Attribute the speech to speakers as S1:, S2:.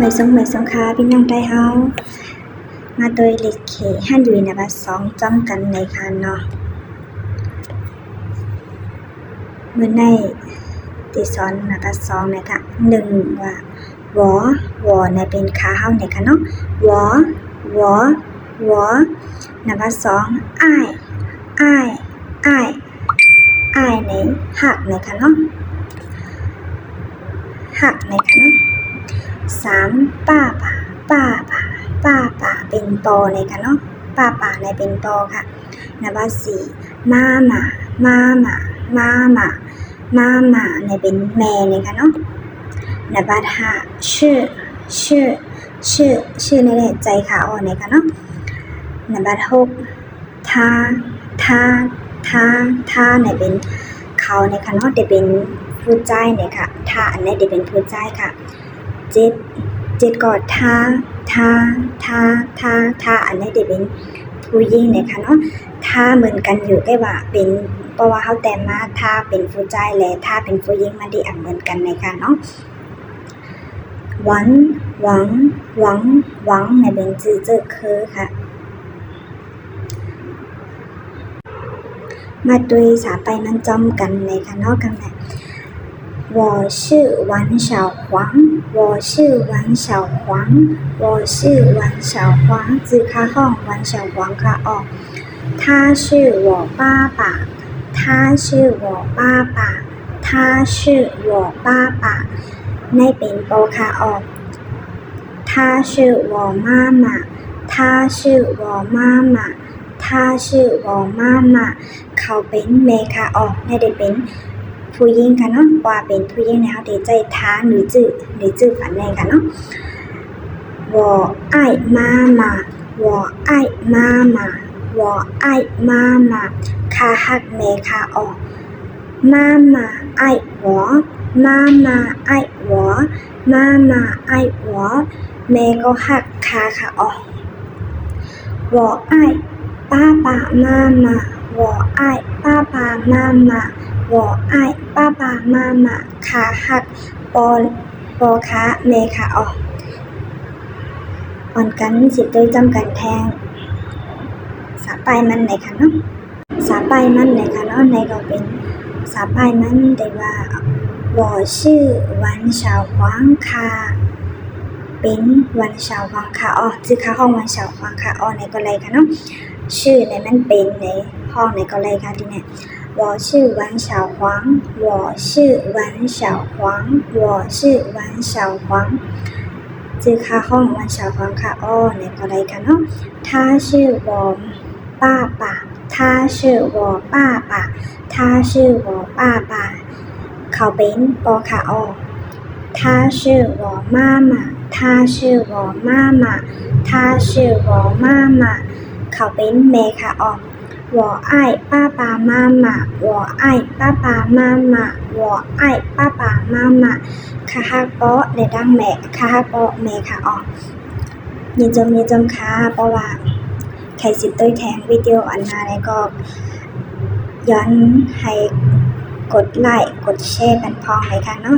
S1: ไม่สงค่ะพี่น้องได้เฮามาโดยเลขเขหันอยู่ในบัด2จ้ำกันในค่ะเนาะมื้อในที่สอนมาบัด2นะคะ1ว่าวอในเป็นขาเฮาในค่ะเนาะวอในบัด2อ้ายในหักในค่ะเนาะหักในค่ะเนาะ3ป้าเป็นปอในค่ะเนาะป้าในเป็นปอค่ะนับว่า4มาในเป็นแม่ในค่ะเนาะนับว่า5ชื่อในแหละใจขาอ่อนในค่ะเนาะนับว่า6ท่าในเป็นเขาในค่ะเนาะได้เป็นผู้ใจในค่ะท่าอันนี้ได้เป็นผู้ใจค่ะ7ก็ท่าอันนี้ได้เป็นผู้หญิงเนี่ยค่ะเนาะท่าเหมือนกันอยู่ได้ว่าเป็นเพราะว่าเขาแต่มาท่าเป็นผู้ชายและท่าเป็นผู้หญิงมันได้เหมือนกันในค่ะเนาะหวังในเป็นจื้อคือค่ะมาด้วยสาไปมันจอมกันในค่ะเนาะกันแหละ我是王小黄字卡号王小黄卡哦他是我爸爸ในเป็นโปคาออก他是我妈妈เขาเป็นเมคาออกในได้เป็นผู้หญิงค่ะเนาะว่าเป็นผู้หญิงแล้วได้ใจท้าหรือจื้อฝันแรงค่ะเนาะ我爱妈妈คาฮักเมคาออก妈妈爱我แม่ก็ฮักคาค่ะออก我爱爸爸妈妈คาฮักปอคาเมคาออกอ่อนกันสิโดยจำกันแทงสาปลายมันไหนค่ะเนาะสาปลายมันไหนค่ะเนาะในก็เป็นสาปลายมันได้ว่า我是王小黄ค่ะเป็นวันเสาร์วังค่ะอ๋อชื่อค่ะห้องวันเสาร์วังค่ะอ๋อในก็เลยค่ะเนาะชื่อในมันเป็นในห้องในก็เลยค่ะที่เนี่ย我是王小黄ชื่อค่ะห้องวันเสาร์วังค่ะอ๋อในก็เลยค่ะเนาะ他是我爸爸เขาเป็นปอค่ะอ๋อ他是我妈妈เขาเป็นแม่ค่ะออก我爱爸爸妈妈คาฮักปอในดังแม่คาฮักปอแม่ค่ะออกยินจมค่ะเพราะว่าใครสิบตัวแทงวิดีโออันนาแล้วก็ย้อนให้กดไลค์กดแชร์กันพร้อมเลยค่ะเนาะ